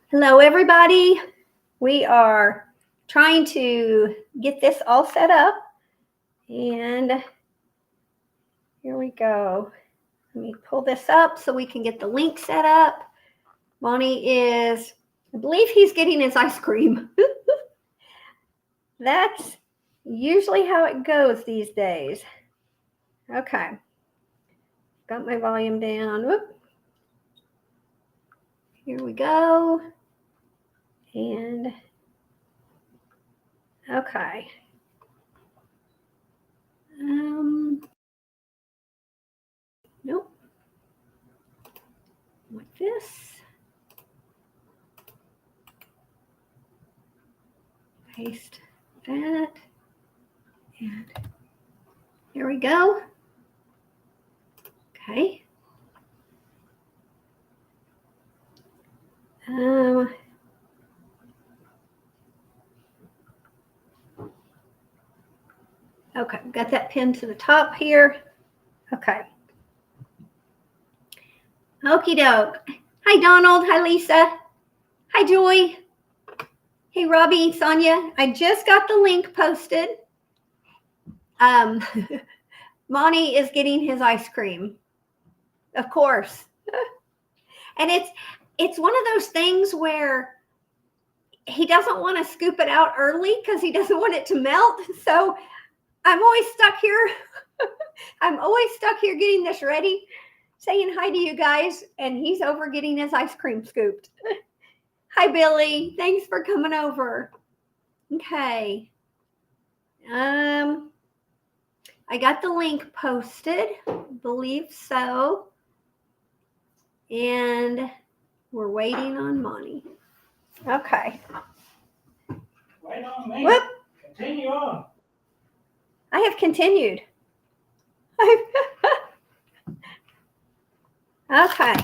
Hello, everybody. We are trying to get this all set up. And here we go. Let me pull this up so we can get the link set up. Bonnie is, I believe he's getting his ice cream. That's usually how it goes these days. Okay. Got my volume down. Whoop. Here we go. And okay. Nope. Like this. Paste that. And here we go. Okay. Okay, got that pinned to the top here. Okay. Okie doke. Hi, Donald. Hi, Lisa. Hi, Joy. Hey, Robbie, Sonia. I just got the link posted. Monty is getting his ice cream, of course. And it's one of those things where he doesn't want to scoop it out early because he doesn't want it to melt. So I'm always stuck here. I'm always stuck here getting this ready, saying hi to you guys, and he's over getting his ice cream scooped. Hi, Billy. Thanks for coming over. Okay. I got the link posted, believe so. And we're waiting on Monty. Okay. Wait on me. Whoop. Continue on. I have continued. Okay.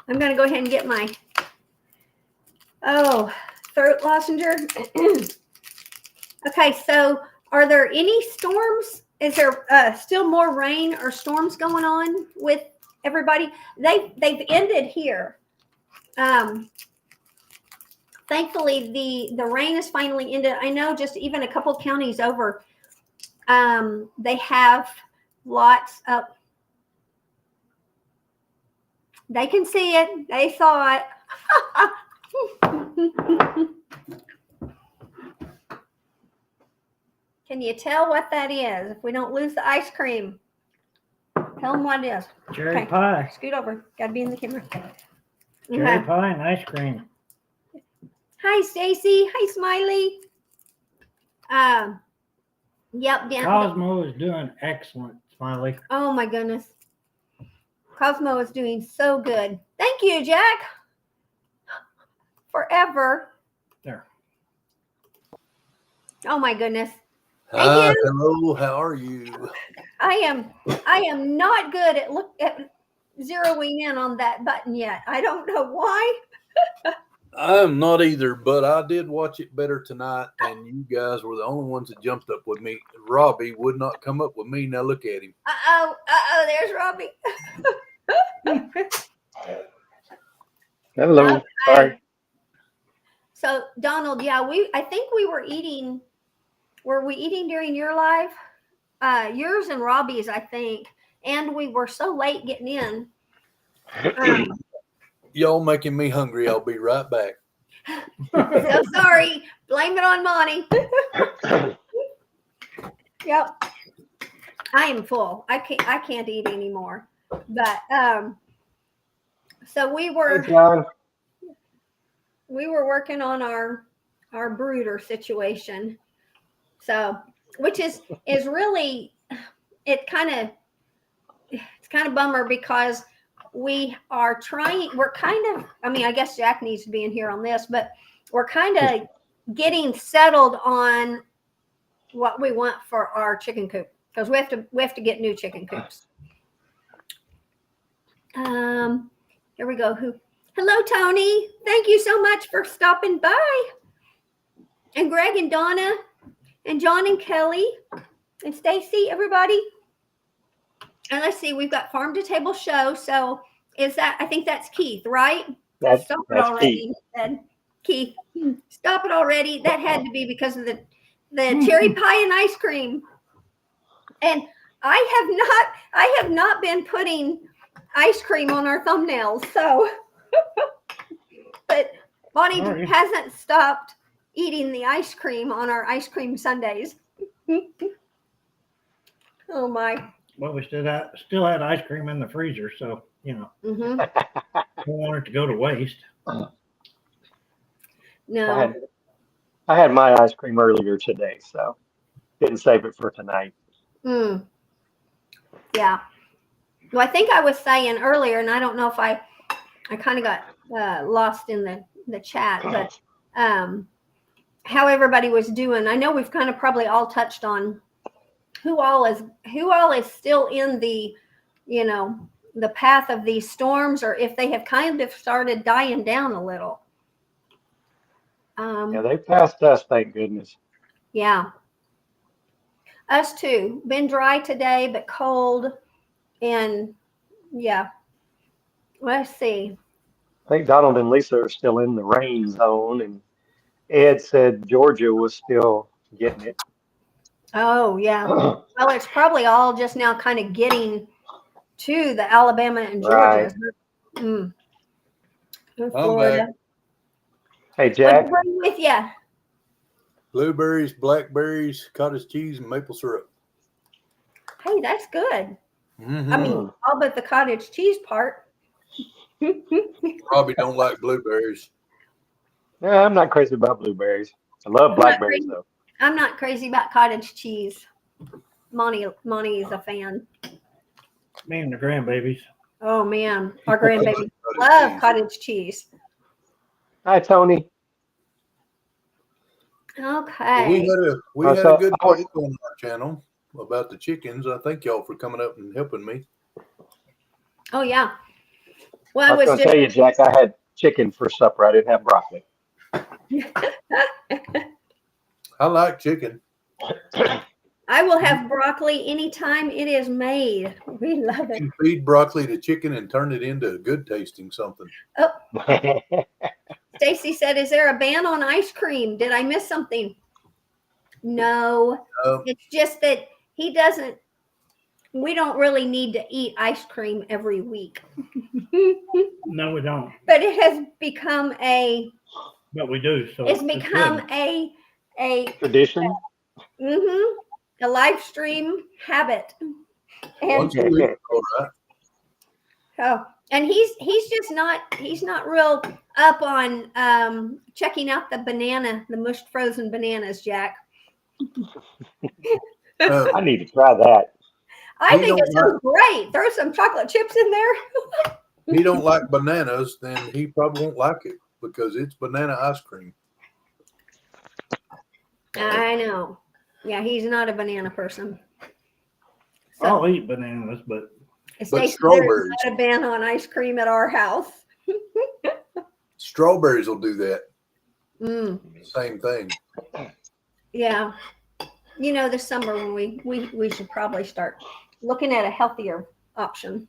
I'm going to go ahead and get my, throat lozenge. Okay, so are there any storms? Is there still more rain or storms going on with everybody? They've ended here. Thankfully, the rain has finally ended. I know just even a couple counties over, they have lots of. They can see it. They saw it. Can you tell what that is? If we don't lose the ice cream, tell them what it is. Cherry pie. Scoot over. Got to be in the camera. Cherry pie and ice cream. Hi, Stacy. Hi, Smiley. Yep. Cosmo is doing excellent, Smiley. Oh my goodness. Cosmo is doing so good. Thank you, Jack. Forever. There. Oh my goodness. Hi, hello, how are you? I am not good at zeroing in on that button yet. I don't know why. I'm not either, but I did watch it better tonight, and you guys were the only ones that jumped up with me. Robbie would not come up with me. Now look at him. There's Robbie. Hello. Okay. Sorry. So Donald, yeah, I think we were eating. Were we eating during your live? Yours and Robbie's, I think. And we were so late getting in. Y'all making me hungry. I'll be right back. So sorry. Blame it on Monty. Yep. I am full. I can't eat anymore. But so we were working on our brooder situation. So, which is really, it's kind of bummer because we're kind of, I guess Jack needs to be in here on this, but we're kind of getting settled on what we want for our chicken coop because we have to get new chicken coops. Here we go. Hello, Tony. Thank you so much for stopping by. And Greg and Donna and John and Kelly and Stacy, everybody. And let's see, we've got Farm to Table Show. So I think that's Keith, right? That's already Keith. said. Keith, stop it already. That had to be because of the cherry pie and ice cream. And I have not been putting ice cream on our thumbnails. So, but Bonnie hasn't stopped eating the ice cream on our ice cream Sundays. Oh my. Well, we still had ice cream in the freezer, so Mm-hmm. don't want it to go to waste. No. I had my ice cream earlier today, so didn't save it for tonight. Yeah. Well, I think I was saying earlier, and I don't know if I kind of got lost in the chat, but how everybody was doing. I know we've kind of probably all touched on who all is still in the, the path of these storms, or if they have kind of started dying down a little. Yeah, they passed us, thank goodness. Yeah. Us too. Been dry today, but cold. And yeah. Let's see. I think Donald and Lisa are still in the rain zone, and Ed said Georgia was still getting it. Oh, yeah. Well, it's probably all just now kind of getting to the Alabama and Georgia. Right. Florida. back. Hey, Jack. What's with you? Blueberries, blackberries, cottage cheese, and maple syrup. Hey, that's good. Mm-hmm. I mean, all but the cottage cheese part. Probably don't like blueberries. Yeah, I'm not crazy about blueberries. I love blackberries, though. I'm not crazy about cottage cheese. Monty is a fan. Me and the grandbabies. Oh man, our grandbaby love cottage cheese. Hi, Tony. Okay. We had a good talk on our channel about the chickens. I thank y'all for coming up and helping me. Oh yeah. Well, I was going to tell you, Jack, I had chicken for supper. I didn't have broccoli. I like chicken. I will have broccoli anytime it is made. We love it. You feed broccoli to chicken and turn it into good tasting something. Oh. Stacy said, "Is there a ban on ice cream? Did I miss something?" No. It's just that he doesn't. We don't really need to eat ice cream every week. No, we don't. But it has become But we do. So it's become a tradition. A live stream habit. And once a week, all right. Oh, and he's just not real up on checking out the mushed frozen bananas, Jack. I need to try that. I think it sounds great. Throw some chocolate chips in there. He don't like bananas, then he probably won't like it because it's banana ice cream. I know. Yeah, he's not a banana person. So, I'll eat bananas, but strawberries. There's not a ban on ice cream at our house. Strawberries will do that. Same thing. Yeah. This summer when we should probably start looking at a healthier option.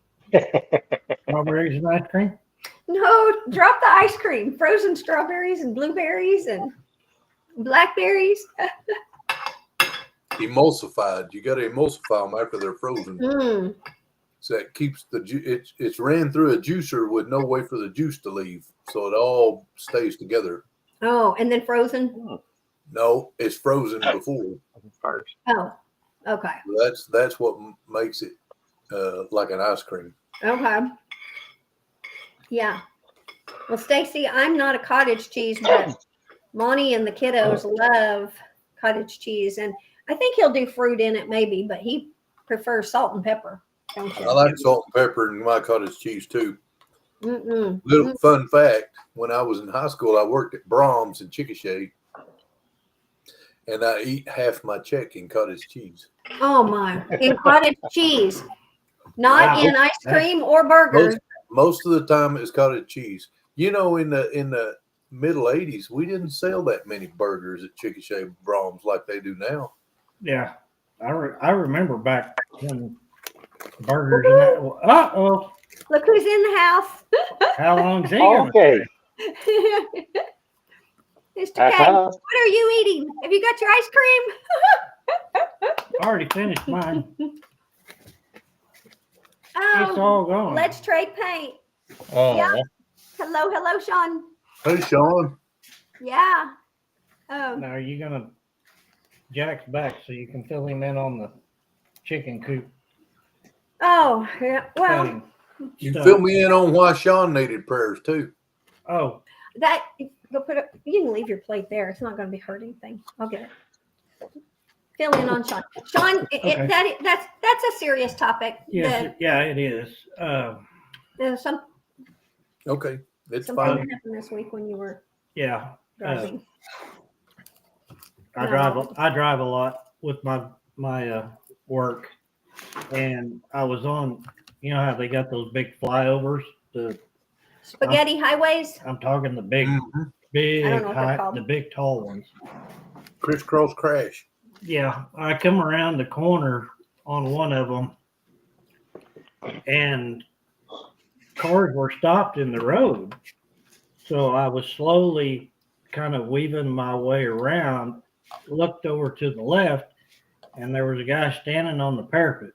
strawberries and ice cream? No, drop the ice cream. Frozen strawberries and blueberries and blackberries. Emulsified. You got to emulsify them after they're frozen. So it keeps it's ran through a juicer with no way for the juice to leave. So it all stays together. Oh, and then frozen? No, it's frozen before. First. Oh, okay. That's what makes it like an ice cream. Okay. Yeah. Well, Stacy, I'm not a cottage cheese, but Monty and the kiddos love cottage cheese, and I think he'll do fruit in it maybe, but he prefers salt and pepper. Don't you? I like salt and pepper in my cottage cheese too. Little fun fact: when I was in high school, I worked at Brahms in Chickasha, and I eat half my check in cottage cheese. Oh my! In cottage cheese, not in ice cream or burgers. Most of the time, it's cottage cheese. In the middle '80s, we didn't sell that many burgers at Chickasha Brahms like they do now. Yeah, I remember back when burgers and that. Uh-oh. Look who's in the house. How long's he gonna Okay. Mr. K, what are you eating? Have you got your ice cream? I already finished mine. Oh, It's all gone. let's trade paint. Oh, Yeah. Hello, Sean. Hey, Sean. Yeah. Oh, now are you gonna Jack's back so you can fill him in on the chicken coop? oh, yeah. Well, Cutting You stuff. fill me in on why Sean needed prayers too. Oh, that go put it. You can leave your plate there. It's not going to be hurt anything. I'll get it. Fill in on Sean. Sean, Okay. that's a serious topic. yes, yeah, it is. There's some Okay, it's something fine. happened this week when you were Yeah, driving. I drive a lot with my work, and I was on. You know how they got those big flyovers? Spaghetti highways. I'm talking the big, Mhm. big, I don't know what they're called. the big tall ones. Crisscross crash. Yeah, I come around the corner on one of them, and cars were stopped in the road. So I was slowly kind of weaving my way around, looked over to the left, and there was a guy standing on the parapet.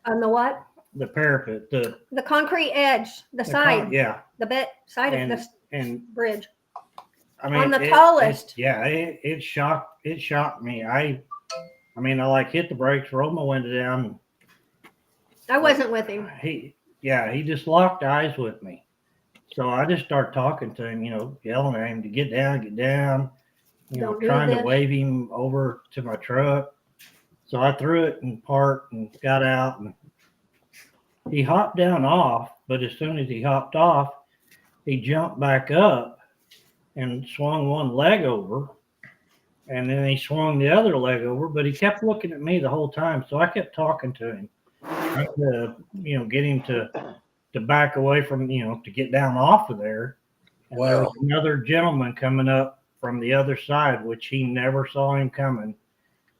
On the what? The parapet, the concrete edge, the side, yeah, the side of the and bridge. I mean On the tallest. It shocked me. I mean, I like hit the brakes, rolled my window down. I wasn't with him. He just locked eyes with me. So I just started talking to him, yelling at him to get down, Don't do trying to this. wave him over to my truck. So I threw it and parked and got out, and he hopped down off, but as soon as he hopped off, he jumped back up and swung one leg over, and then he swung the other leg over, but he kept looking at me the whole time. So I kept talking to him, trying to, get him to back away from, to get down off of there. And there was another gentleman coming up from the other side, which he never saw him coming.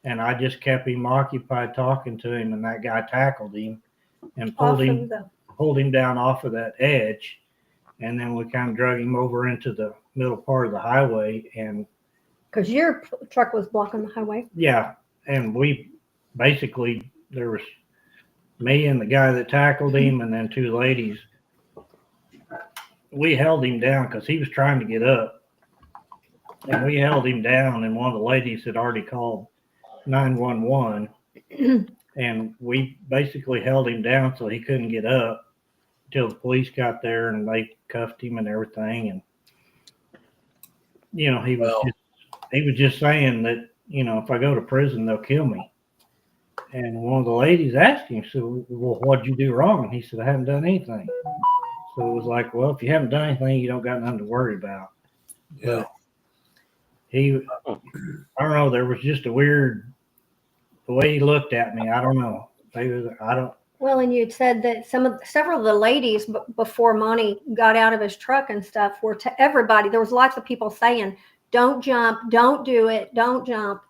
And I just kept him occupied talking to him, and that guy tackled him and pulled him down off of that edge. And then we kind of drug him over into the middle part of the highway. And because your truck was blocking the highway. Yeah. And we basically, there was me and the guy that tackled him, and then two ladies. We held him down because he was trying to get up. And we held him down, and one of the ladies had already called 911. And we basically held him down so he couldn't get up until the police got there, and they cuffed him and everything. And he was just saying that if I go to prison, they'll kill me. And one of the ladies asked him, so, well, what'd you do wrong? And he said, I haven't done anything. So it was like, well, if you haven't done anything, you don't got nothing to worry about. Yeah. But I don't know, there was just the way he looked at me. I don't know. Well, and you'd said that several of the ladies before Monty got out of his truck and stuff were to everybody. There was lots of people saying, don't jump, don't do it, don't jump.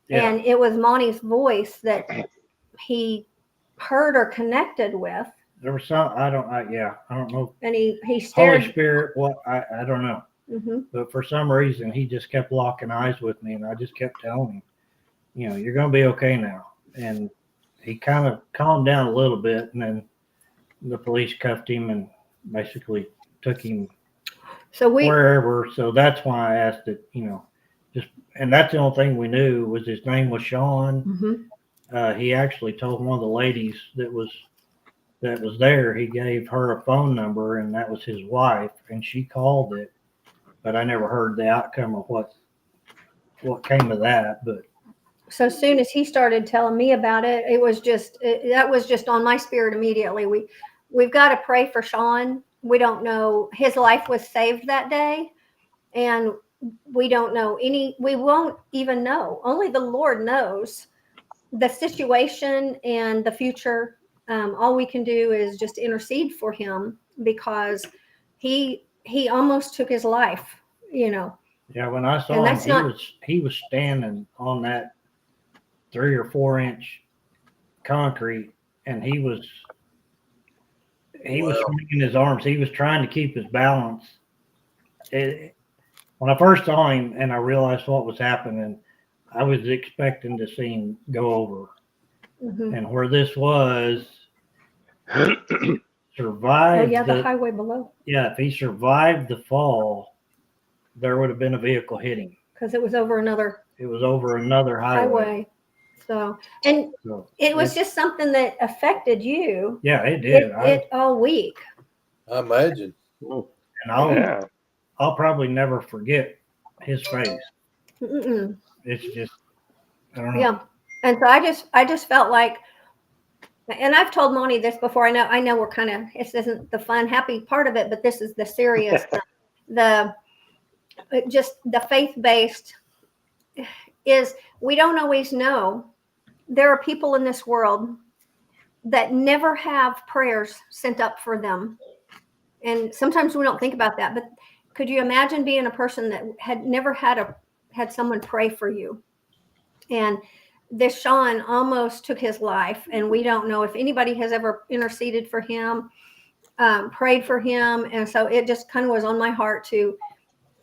Yeah. And it was Monty's voice that he heard or connected with. There was some, I don't know. And he stared. Holy Spirit, I don't know. Mm-hmm. But for some reason, he just kept locking eyes with me, and I just kept telling him, you're going to be okay now. And he kind of calmed down a little bit, and then the police cuffed him and basically took him wherever. So that's why I asked it, and that's the only thing we knew was his name was Sean. Mm-hmm. He actually told one of the ladies that was there, he gave her a phone number, and that was his wife, and she called it, but I never heard the outcome of what came of that. But so soon as he started telling me about it, it was just that was just on my spirit immediately. We've got to pray for Sean. We don't know, his life was saved that day, and we don't know we won't even know. Only the Lord knows the situation and the future. All we can do is just intercede for him, because he almost took his life, Yeah, when I saw him, he was standing on that 3 or 4 inch concrete, and he was swinging his arms. He was trying to keep his balance. when I first saw him and I realized what was happening, I was expecting to see him go over. Mhm. And where this was, Oh survived yeah, the highway below, if he survived the fall, there would have been a vehicle hitting. because it was over another It was over another highway. So, and So it was just something that affected you. yeah, it did. It all week. I imagine. And Yeah. I'll probably never forget his face. Mm-mm. It's just, I don't know. Yeah, and so I just felt like, and I've told Moni this before. I know we're kind of, this isn't the fun, happy part of it, but this is the serious, just the faith-based is, we don't always know. There are people in this world that never have prayers sent up for them. And sometimes we don't think about that, but could you imagine being a person that had never had someone pray for you? And this Sean almost took his life, and we don't know if anybody has ever interceded for him, prayed for him. And so it just kind of was on my heart to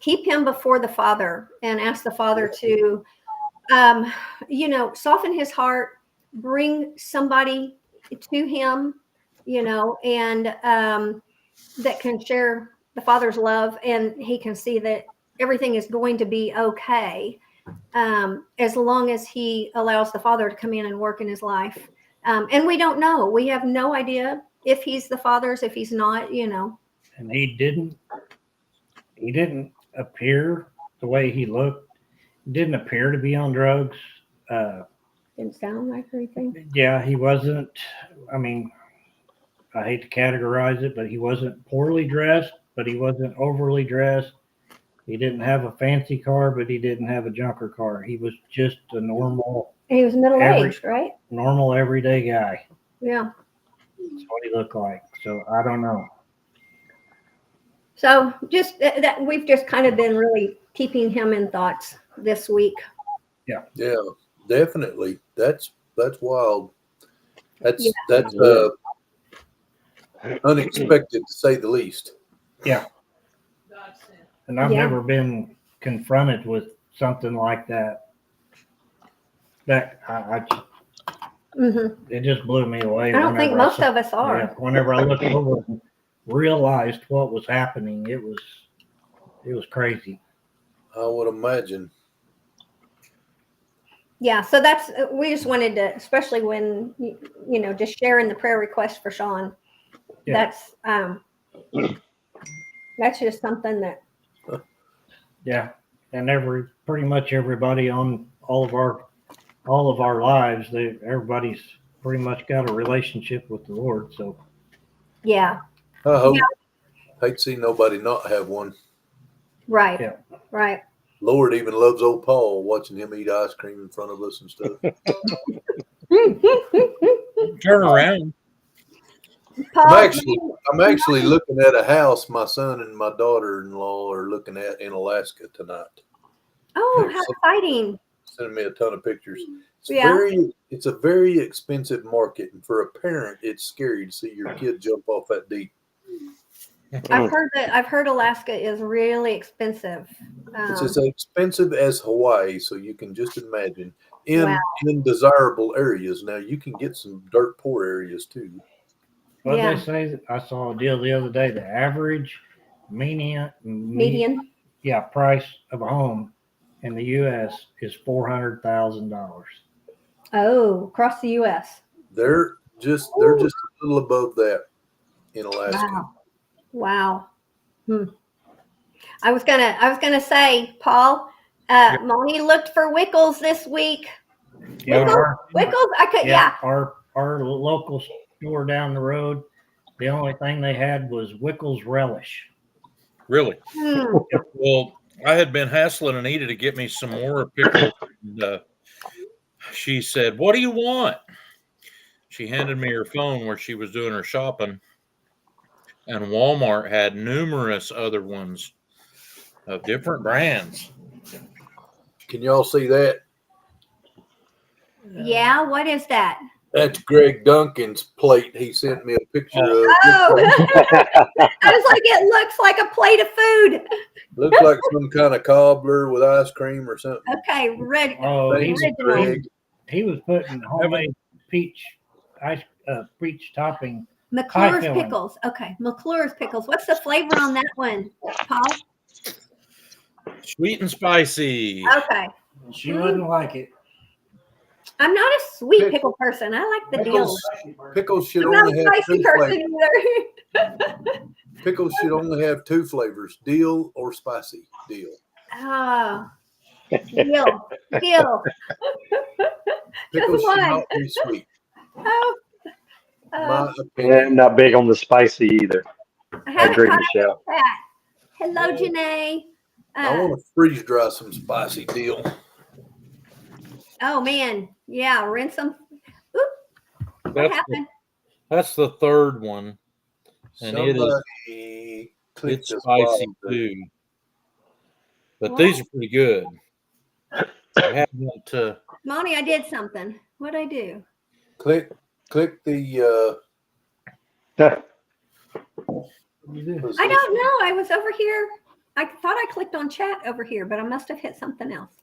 keep him before the Father and ask the Father to, soften his heart, bring somebody to him, and that can share the Father's love, and he can see that everything is going to be okay, as long as he allows the Father to come in and work in his life. And we don't know. We have no idea if he's the Father's, if he's not, And he didn't appear the way he looked. Didn't appear to be on drugs. Didn't sound like anything. Yeah, he wasn't. I mean, I hate to categorize it, but he wasn't poorly dressed, but he wasn't overly dressed. He didn't have a fancy car, but he didn't have a junker car. He was just a normal, He was middle-aged, right? normal everyday guy. Yeah. That's what he looked like. So I don't know. So just that we've just kind of been really keeping him in thoughts this week. Yeah, definitely. That's wild. That's unexpected to say the least. Yeah. And I've never been confronted with something like that. That it just blew me away. I don't think most of us are. Yeah, whenever I looked over and realized what was happening, it was crazy. I would imagine. Yeah, so we just wanted to, especially when just sharing the prayer request for Sean. Yeah. That's just something that. Yeah, and pretty much everybody on all of our lives, everybody's pretty much got a relationship with the Lord. So. Yeah. I hope. Hate to see nobody not have one. Right. Yeah. Right. Lord even loves old Paul, watching him eat ice cream in front of us and stuff. Turn around. I'm actually looking at a house my son and my daughter-in-law are looking at in Alaska tonight. Oh, how exciting. Sending me a ton of pictures. Yeah. It's a very expensive market, and for a parent, it's scary to see your kid jump off that deep. I've heard Alaska is really expensive. It's as expensive as Hawaii, so you can just imagine in desirable areas. Now you can get some dirt poor areas too. What they say? I saw a deal the other day. The average median price of a home in the U.S. is $400,000. Oh, across the U.S. They're just a little above that in Alaska. Wow. I was gonna say, Paul, Moni looked for Wickles this week. Yeah, Wickles. Our local store down the road, the only thing they had was Wickles relish. Really? Well, I had been hassling Anita to get me some more pickles. And, she said, "What do you want?" She handed me her phone where she was doing her shopping, and Walmart had numerous other ones of different brands. Can y'all see that? Yeah, what is that? That's Greg Duncan's plate. He sent me a picture of. Oh, I was like, it looks like a plate of food. Looks like some kind of cobbler with ice cream or something. Okay, red. Oh, he was, Original. he was putting homemade peach topping. McClure's filling. pickles. Okay, McClure's pickles. What's the flavor on that one, Paul? Sweet and spicy. Okay. She wouldn't like it. I'm not a sweet pickle person. I like the deal. Pickles should I'm not only a have spicy two person flavors. either. Pickles should only have two flavors: dill or spicy. Dill. Oh, deal. Deal. Pickles Just should one. not be sweet. Oh, My And opinion. not big on the spicy either. I I haven't agree, caught Michelle. up with that. Hello, Janae. I want to freeze dry some spicy dill. Oh man, yeah, rinse them. Oop, what That's happened? That's the third one. And Somebody clicked it's this spicy bottle. too. But What? these are pretty good. I haven't. Monty, I did something. What'd I do? Click the. I don't know. I was over here. I thought I clicked on chat over here, but I must have hit something else.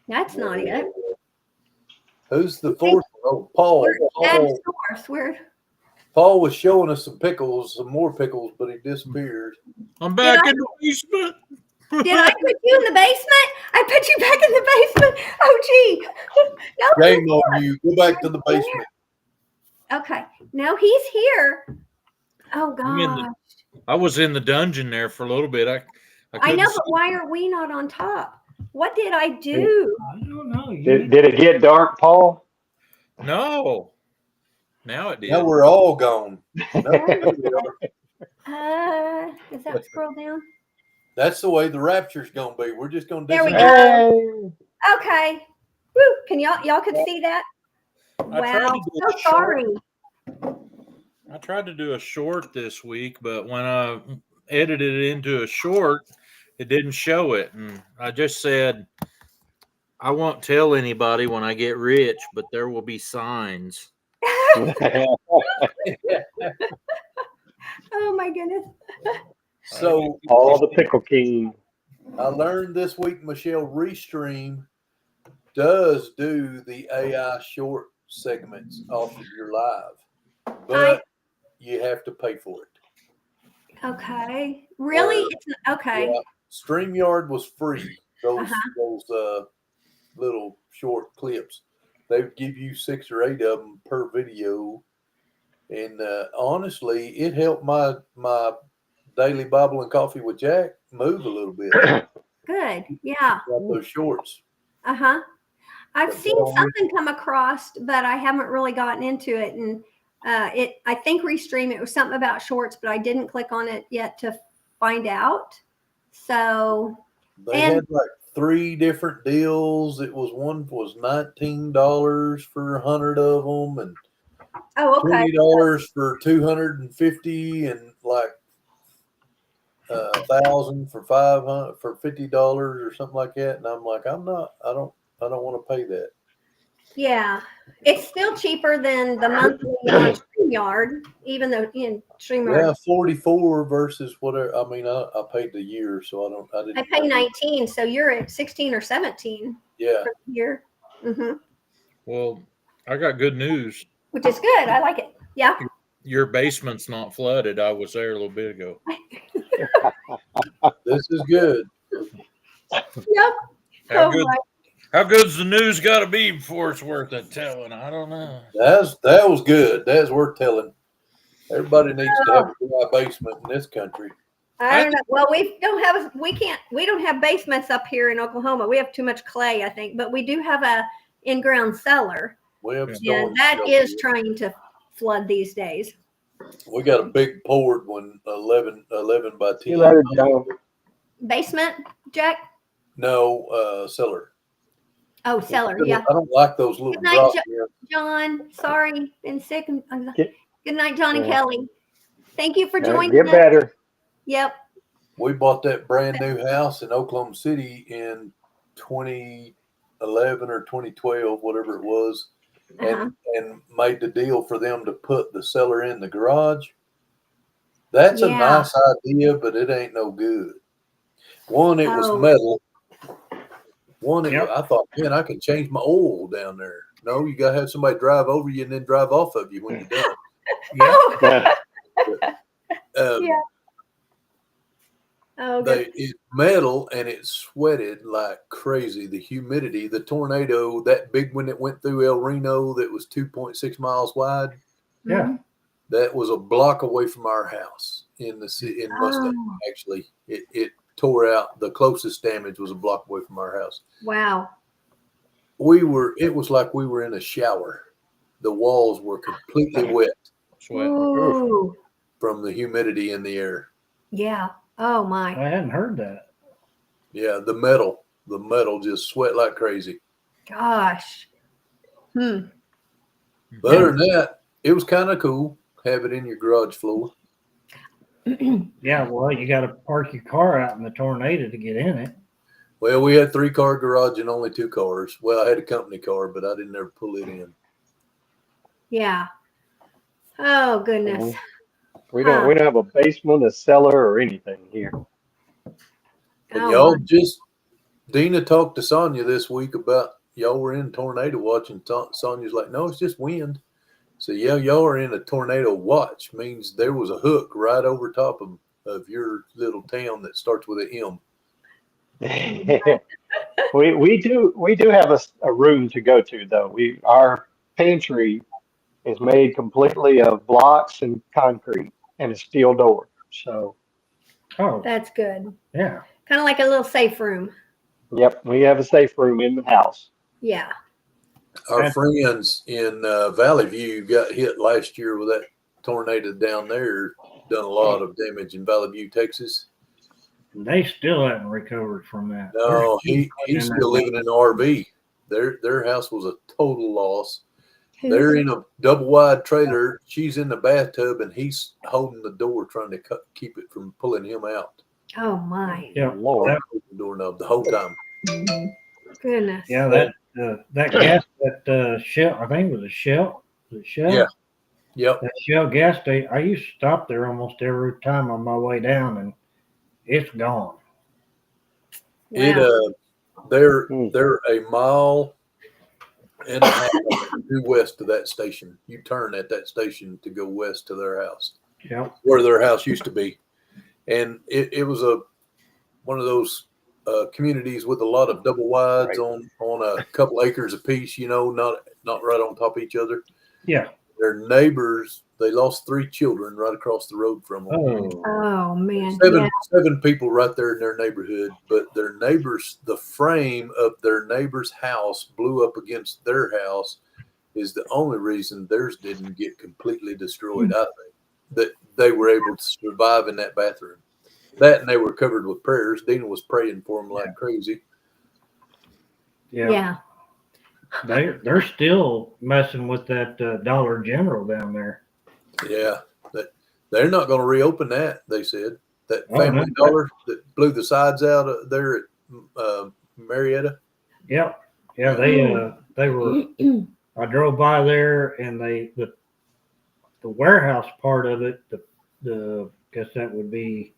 That's not it. Who's the fourth? Oh, Paul. Add source. Where? Paul was showing us some pickles, some more pickles, but he disappeared. I'm back in the basement. Did I put you in the basement? I put you back in the basement. Oh, gee. No. Shame on you. Go back to the basement. Okay. No, he's here. Oh, God. I was in the dungeon there for a little bit. I know, but why are we not on top? What did I do? I don't know. Did it get dark, Paul? No. Now it did. Now we're all gone. Is that scroll down? That's the way the rapture's gonna be. We're just gonna There we disappear. go. Okay. Woo. Can y'all can see that? Wow. So sorry. I tried to do a short this week, but when I edited it into a short, it didn't show it. And I just said, I won't tell anybody when I get rich, but there will be signs. Oh my goodness. So All the Pickle King. I learned this week, Michelle, Restream does do the AI short segments off of your live, but you have to pay for it. Okay. Really? It's okay. Yeah, StreamYard was free. Those little short clips. They would give you 6 or 8 of them per video, and honestly, it helped my daily Bible and Coffee with Jack move a little bit. Good. Yeah. Got those shorts. Uh-huh. I've seen something come across, but I haven't really gotten into it. And I think Restream, it was something about shorts, but I didn't click on it yet to find out. So They had like 3 different deals. It was one was $19 for 100 of them, and $20 for 250, and like 1,000 for 500 for $50 or something like that. And I'm like, I don't want to pay that. Yeah, it's still cheaper than the monthly on StreamYard, even though in StreamYard. Yeah, 44 versus whatever. I mean, I paid the year, so I didn't. I pay 19, so you're at 16 or 17. Yeah. For the year. Mm-hmm. Well, I got good news. Which is good. I like it. Yeah. Your basement's not flooded. I was there a little bit ago. This is good. Yep. How good's the news got to be before it's worth it telling? I don't know. That was good. That's worth telling. Everybody needs to have a dry basement in this country. I don't know. Well, we don't have basements up here in Oklahoma. We have too much clay, I think, but we do have a in-ground cellar. And that is trying to flood these days. We got a big poured one, 11 by 10. Basement, Jack? No, cellar. Oh, cellar, yeah. I don't like those little Good night, drops. John. Sorry, been sick. Good night, John and Kelly. Thank you for joining us. Get better. Yep. We bought that brand new house in Oklahoma City in 2011 or 2012, whatever it was, and made the deal for them to put the cellar in the garage. That's a nice idea, but it ain't no good. One, it was Oh. metal. One, Yep. I thought, man, I can change my oil down there. No, you got to have somebody drive over you and then drive off of you when you're done. Yeah. Oh, Yeah. yeah. Oh, good. It's metal and it sweated like crazy. The humidity, the tornado, that big one that went through El Reno that was 2.6 miles wide, Yeah. that was a block away from our house in the city in Mustang. Oh, Actually, it tore out. The closest damage was a block away from our house. wow. It was like we were in a shower. The walls were completely wet Sweat. Ooh. from the humidity in the air. Yeah. Oh my. I hadn't heard that. Yeah, the metal just sweat like crazy. Gosh. But other than that, it was kind of cool. Have it in your garage floor. Yeah, well, you got to park your car out in the tornado to get in it. Well, we had 3-car garage and only 2 cars. Well, I had a company car, but I didn't ever pull it in. Yeah. Oh goodness. We don't have a basement, a cellar, or anything here. And Oh, y'all my. Dina talked to Sonia this week about y'all were in tornado watch, and Sonia's like, no, it's just wind. So yeah, y'all are in a tornado watch. Means there was a hook right over top of your little town that starts with an M. we do have a room to go to though. Our pantry is made completely of blocks and concrete and a steel door. So Oh, That's good. yeah. Kind of like a little safe room. yep, we have a safe room in the house. Yeah. Our friends in Valley View got hit last year with that tornado down there. Done a lot of damage in Valley View, Texas. They still haven't recovered from that. No, he's in still that- living in an RV. Their house was a total loss. Who? They're in a double wide trailer. She's in the bathtub, and he's holding the door, trying to keep it from pulling him out. Oh my. Yeah, Lord. that, The doorknob the whole time. Goodness. yeah, that gas, that Shell, I think it was a Shell. Was it Shell? Yeah. Yep. That Shell gas station. I used to stop there almost every time on my way down, and it's gone. Wow. They're a mile and a half due west of that station. You turn at that station to go west to their house, Yep. where their house used to be, and it was one of those communities with a lot of double wides on a couple acres apiece. You know, not right on top of each other. Yeah. Their neighbors, they lost 3 children right across the road from them. Oh. Oh man. Seven people right there in their neighborhood, but their neighbors, the frame of their neighbor's house blew up against their house is the only reason theirs didn't get completely destroyed. I think that they were able to survive in that bathroom. That, and they were covered with prayers. Dina was praying for them like crazy. Yeah. Yeah. They're still messing with that Dollar General down there. Yeah, they're not going to reopen that. They said that Oh, Family no. Dollar that blew the sides out there at Marietta. Yep. Yeah, they were. I drove by there, and the warehouse part of it, the guess that would be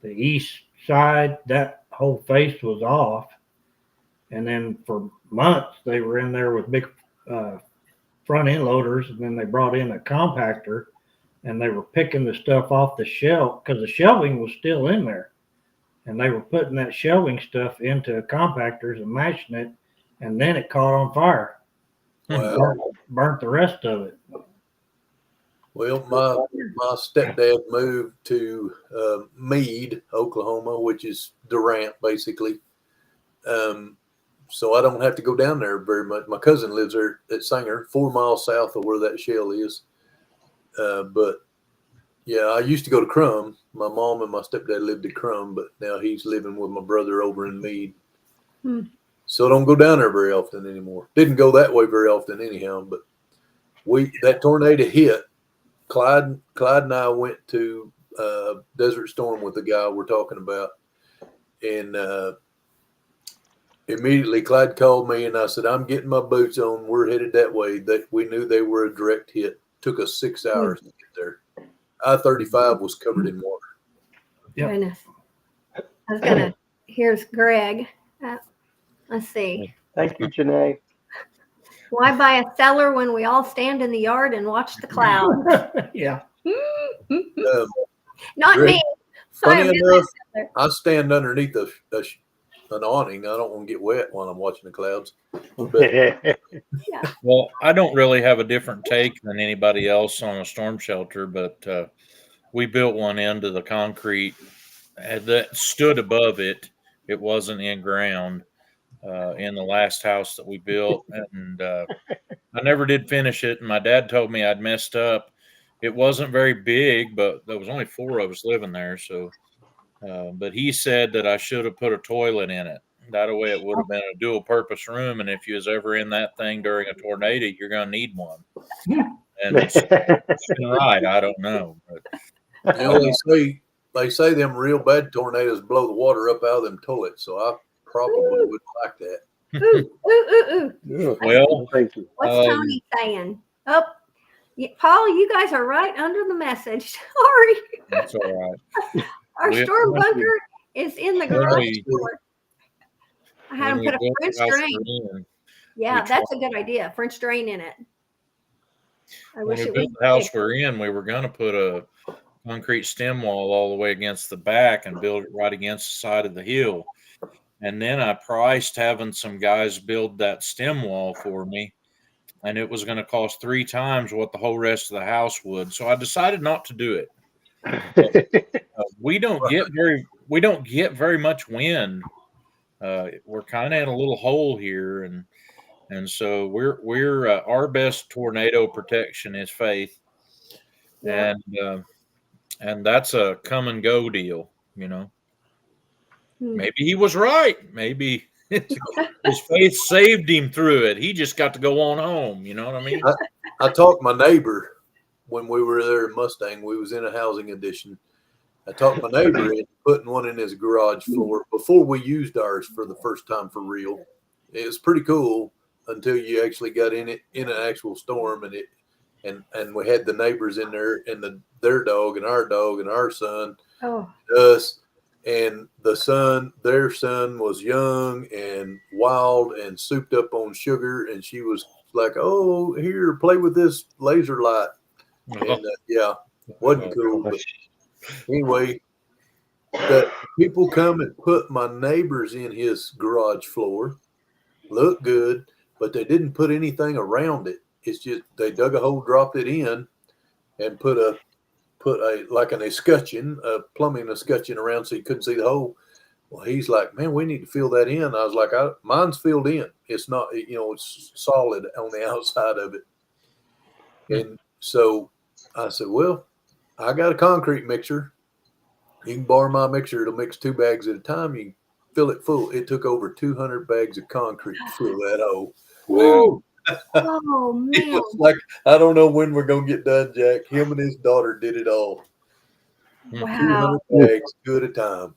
the east side. That whole face was off, and then for months they were in there with big front end loaders, and then they brought in a compactor, and they were picking the stuff off the shelf because the shelving was still in there, and they were putting that shelving stuff into compactors and mashing it, and then it caught on fire. Wow. Burnt the rest of it. Well, my stepdad moved to Meade, Oklahoma, which is Durant, basically. So I don't have to go down there very much. My cousin lives there at Sanger, 4 miles south of where that shell is. But yeah, I used to go to Crum. My mom and my stepdad lived at Crum, but now he's living with my brother over in Meade. So I don't go down there very often anymore. Didn't go that way very often anyhow, but that tornado hit. Clyde and I went to Desert Storm with the guy we're talking about, and immediately Clyde called me, and I said, "I'm getting my boots on. We're headed that way." That we knew they were a direct hit. Took us 6 hours to get there. I-35 was covered in water. Yep. Goodness. I was gonna Here's Greg. Let's see. Thank you, Janae. Why buy a cellar when we all stand in the yard and watch the clouds? Yeah. Not Greg, me. funny I'm in enough, that cellar. I stand underneath an awning. I don't want to get wet while I'm watching the clouds. But Well, I don't really have a different take than anybody else on a storm shelter, but we built one into the concrete that stood above it. It wasn't in ground in the last house that we built, and I never did finish it. And my dad told me I'd messed up. It wasn't very big, but there was only 4 of us living there. So, but he said that I should have put a toilet in it. That way, it would have been a dual purpose room. And if you was ever in that thing during a tornado, you're going to need one. And right, I don't know. But, you know, they say them real bad tornadoes blow the water up out of them toilets. So I probably wouldn't like that. Ooh. well, Thank you. What's Tony saying? Oh, Paul, you guys are right under the message. Sorry. that's all right. Our storm Thank bunker you. is in the When garage we- door. I had When them we put a built French the house drain. we're in, Yeah, we that's a good idea. French drain in it. I when wish we it built was the house big. we're in, we were going to put a concrete stem wall all the way against the back and build it right against the side of the hill. And then I priced having some guys build that stem wall for me, and it was going to cost 3 times what the whole rest of the house would. So I decided not to do it. We don't get very much wind. We're kind of in a little hole here, and so we're our best tornado protection is faith, Yeah. and that's a come and go deal, you know. Hmm. Maybe he was right. Maybe his faith saved him through it. He just got to go on home. You know what I mean? I talked to my neighbor when we were there in Mustang. We was in a housing addition. I talked my neighbor into putting one in his garage floor before we used ours for the first time for real. It was pretty cool until you actually got in it in an actual storm, and we had the neighbors in there and their dog and our son, Oh. us, and their son was young and wild and souped up on sugar, and she was like, "Oh, here, play with this laser light," and yeah, wasn't cool, but. Anyway, the people come and put my neighbors in his garage floor. Look good, but they didn't put anything around it. It's just they dug a hole, dropped it in, and put a like an escutcheon, a plumbing escutcheon around so you couldn't see the hole. Well, he's like, "Man, we need to fill that in." I was like, "Mine's filled in. It's not, it's solid on the outside of it." And so I said, "Well, I got a concrete mixer. You can borrow my mixer. It'll mix 2 bags at a time. You fill it full." It took over 200 bags of concrete to fill that hole. Woo. Oh, It man. was like, I don't know when we're going to get done, Jack. Him and his daughter did it all. Wow. 200 bags, 2 at a time.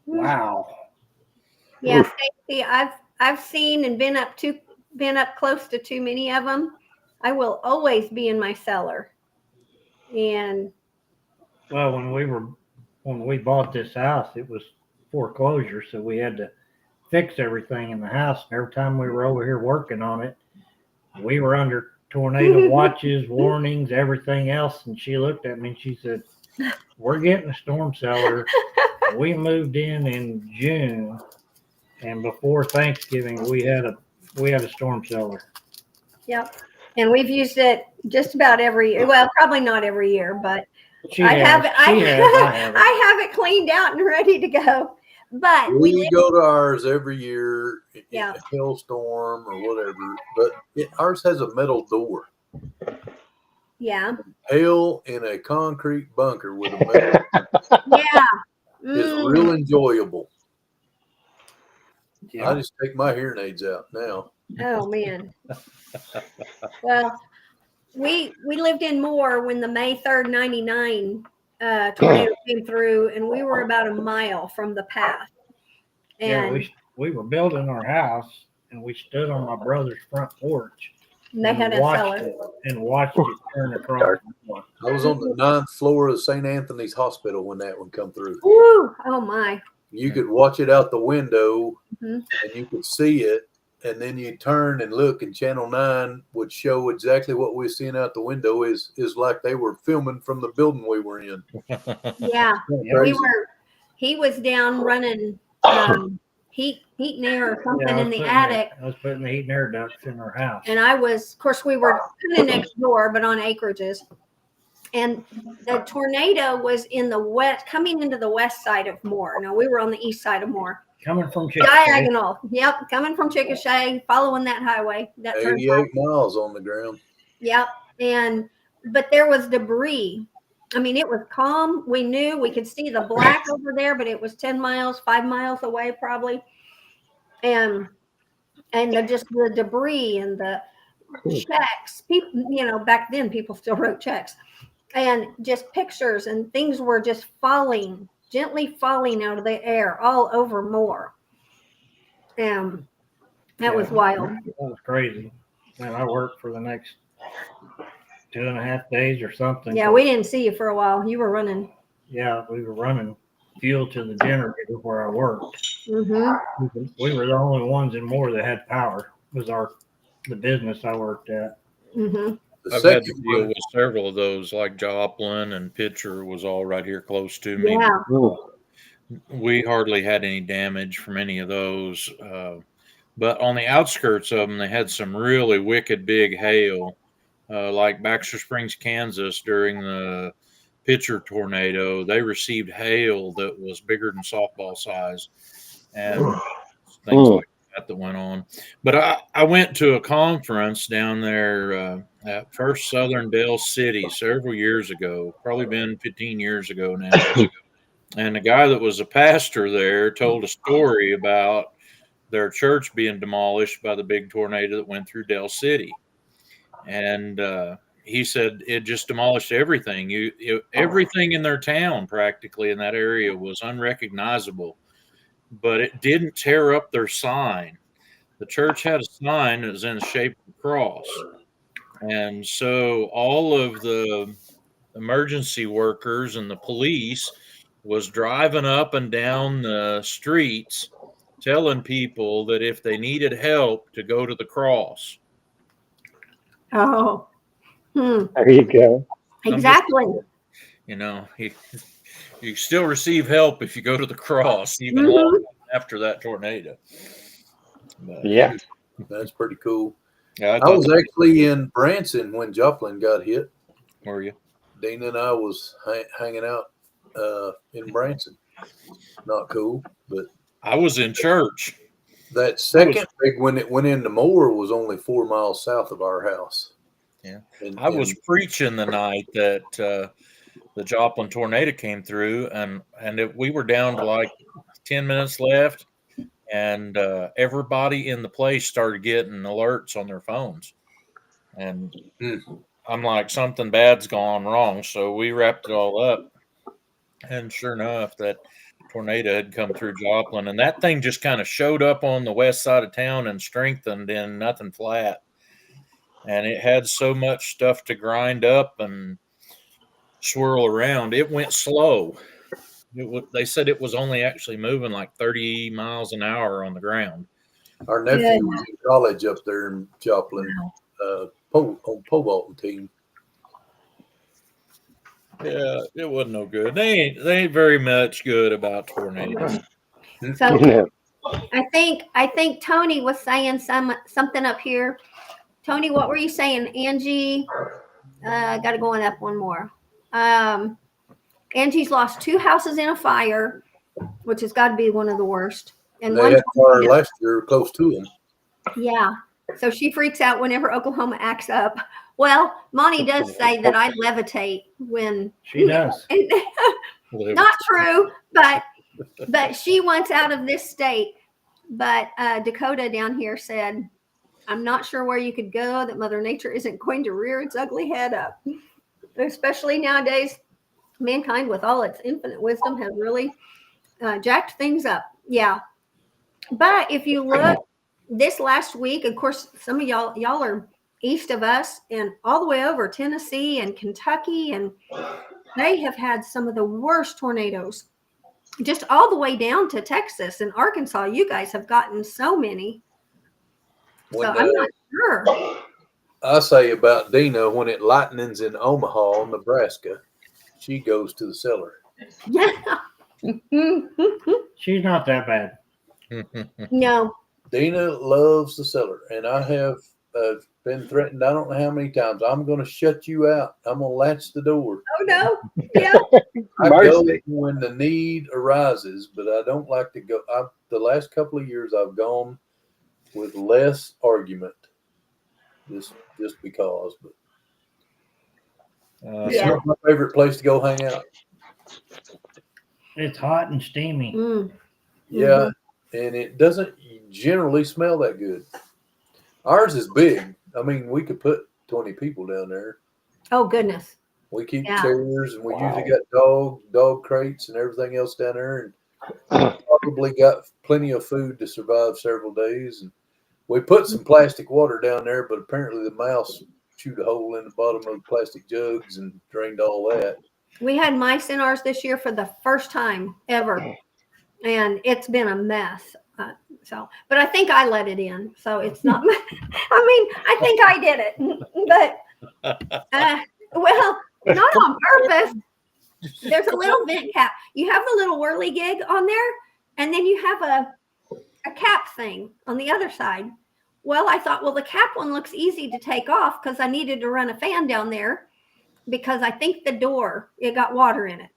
Wow. Yeah, Stacy, I've seen and been up close to too many of them. I will always be in my cellar. And Well, when we bought this house, it was foreclosure, so we had to fix everything in the house. And every time we were over here working on it, we were under tornado watches, warnings, everything else. And she looked at me and she said, "We're getting a storm cellar." We moved in June, and before Thanksgiving, we had a storm cellar. yep. And we've used it just about every year. Well, probably not every year, but I have it We cleaned out and ready to go. But go to ours every year, Yeah. a hailstorm or whatever, but ours has a metal door. yeah. Hail in a concrete bunker with a metal Yeah. is real enjoyable. Yeah. I just take my hearing aids out now. Oh man. Well, we lived in Moore when the May 3rd, 99 tornado came through, and we were about a mile from the path. And Yeah, we were building our house, and we stood on my brother's front porch they had a cellar. watched it turn across. I was on the 9th floor of St. Anthony's Hospital when that one come through. Woo! Oh my. You could watch it out the window, Mhm. and you could see it. And then you turn and look, and Channel 9 would show exactly what we're seeing out the window is like they were filming from the building we were in. Yeah, Yeah. we were. He was down running heat and air or something in the attic, I was putting the heat and air ducts in our house. and I was. Of course, we were kind of next door, but on acreages. And the tornado was in the west, coming into the west side of Moore. No, we were on the east side of Moore. Coming from Chick-fil-A. Diagonal. Yep, coming from Chickasha, following that highway. That turnpike. 88 miles on the ground. Yep. But there was debris. I mean, it was calm. We knew we could see the black over there, but it was 10 miles, 5 miles away probably. And just the debris and the checks. People, back then people still wrote checks. And just pictures and things were just gently falling out of the air all over Moore. That was wild. That was crazy. Man, I worked for the next 2.5 days or something. Yeah, we didn't see you for a while. You were running. Yeah, we were running fuel to the generator where I worked. Mm-hmm. We were the only ones in Moore that had power. Was the business I worked at. Mm-hmm. The I've had to second deal one, with several of those, like Joplin and Pitcher was all right here close to me. Yeah. We hardly had any damage from any of those. But on the outskirts of them, they had some really wicked big hail, like Baxter Springs, Kansas during the Pitcher tornado. They received hail that was bigger than softball size and things like that went on. But I went to a conference down there at First Southern Dale City several years ago, probably been 15 years ago now. And the guy that was a pastor there told a story about their church being demolished by the big tornado that went through Dale City. And he said it just demolished everything. Everything in their town practically in that area was unrecognizable, but it didn't tear up their sign. The church had a sign that was in the shape of a cross. And so all of the emergency workers and the police was driving up and down the streets telling people that if they needed help to go to the cross. Oh. There you go. Exactly. You still receive help if you go to the cross, even long after that tornado. But, Yeah. that's pretty cool. Yeah, I was actually in Branson when Joplin got hit. Were you? Dana and I was hanging out in Branson. Not cool, but I was in church. that second big when it went into Moore was only 4 miles south of our house. Yeah, and I was preaching the night that the Joplin tornado came through, and we were down to like 10 minutes left, and everybody in the place started getting alerts on their phones, and I'm like, something bad's gone wrong. So we wrapped it all up, and sure enough, that tornado had come through Joplin, and that thing just kind of showed up on the west side of town and strengthened in nothing flat. And it had so much stuff to grind up and swirl around. It went slow. They said it was only actually moving like 30 miles an hour on the ground. Our nephew was in college up there in Joplin, on pole vaulting team. Yeah, it wasn't no good. They ain't very much good about tornadoes. So I think Tony was saying something up here. Tony, what were you saying? Angie, got to go on up one more. Angie's lost 2 houses in a fire, which has got to be one of the worst. And they had fire last year close to them. Yeah. So she freaks out whenever Oklahoma acts up. Well, Monty does say that I levitate when she does. Not true, but she wants out of this state. But Dakota down here said, I'm not sure where you could go that Mother Nature isn't going to rear its ugly head up. Especially nowadays, mankind with all its infinite wisdom has really jacked things up. Yeah. But if you look this last week, of course, some of y'all are east of us and all the way over Tennessee and Kentucky, and they have had some of the worst tornadoes just all the way down to Texas and Arkansas. You guys have gotten so many. When, So I'm not sure. I say about Dina, when it lightnings in Omaha, Nebraska, she goes to the cellar. Yeah. She's not that bad. No. Dina loves the cellar, and I have been threatened. I don't know how many times. I'm going to shut you out. I'm going to latch the door. Oh no. Yeah. I go Mercy. when the need arises, but I don't like to go. The last couple of years, I've gone with less argument, just because. But it's Yeah. not my favorite place to go hang out. It's hot and steamy. Yeah, and it doesn't generally smell that good. Ours is big. I mean, we could put 20 people down there. Oh goodness. We keep Yeah. chairs, and we Wow. usually got dog crates and everything else down there, and probably got plenty of food to survive several days. And we put some plastic water down there, but apparently the mouse chewed a hole in the bottom of the plastic jugs and drained all that. We had mice in ours this year for the first time ever, and it's been a mess. But I think I let it in, so it's not. I mean, I think I did it, but well, not on purpose. There's a little vent cap. You have the little whirligig on there, and then you have a cap thing on the other side. Well, I thought, well, the cap one looks easy to take off because I needed to run a fan down there because I think the door, it got water in it.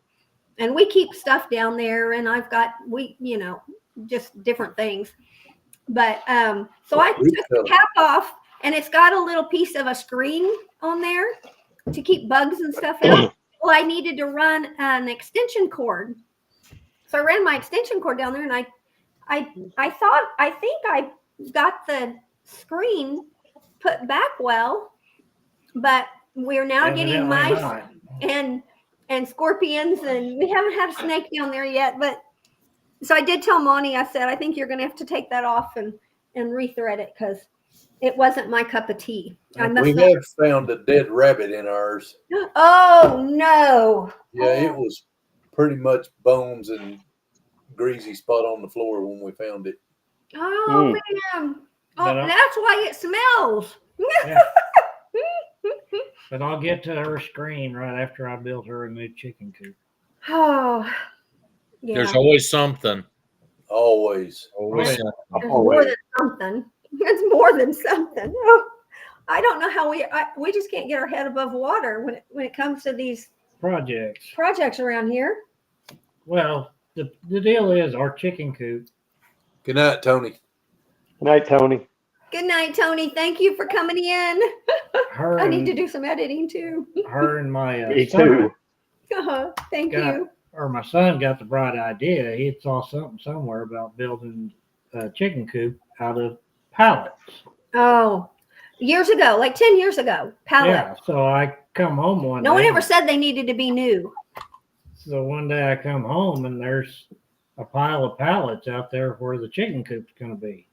And we keep stuff down there, and I've got, just different things. But so I took the cap off, and it's got a little piece of a screen on there to keep bugs and stuff out. Well, I needed to run an extension cord. So I ran my extension cord down there, and I think I got the screen put back well, but we're now getting Evidently mice not. and scorpions, and we haven't had a snake down there yet. But so I did tell Monty, I said, I think you're going to have to take that off and rethread it because it wasn't my cup of tea. We have found a dead rabbit in ours. Oh no! Yeah, it was pretty much bones and greasy spot on the floor when we found it. Oh man! Oh, that's why it smells. Yeah. But I'll get to her screen right after I build her a new chicken coop. Oh, yeah. There's always something. Always. Always There's something. more than something. It's more than something. Oh, I don't know how we just can't get our head above water when it comes to these projects around here. Well, the deal is our chicken coop. Good night, Tony. Good night, Tony. Good night, Tony. Thank you for coming in. I need to do some editing too. Her and my Me son, too. Thank you. Or my son got the bright idea. He saw something somewhere about building a chicken coop out of pallets. Oh, years ago, like 10 years ago, pallet. Yeah. So I come home one day. No one ever said they needed to be new. So one day I come home and there's a pile of pallets out there where the chicken coop's going to be.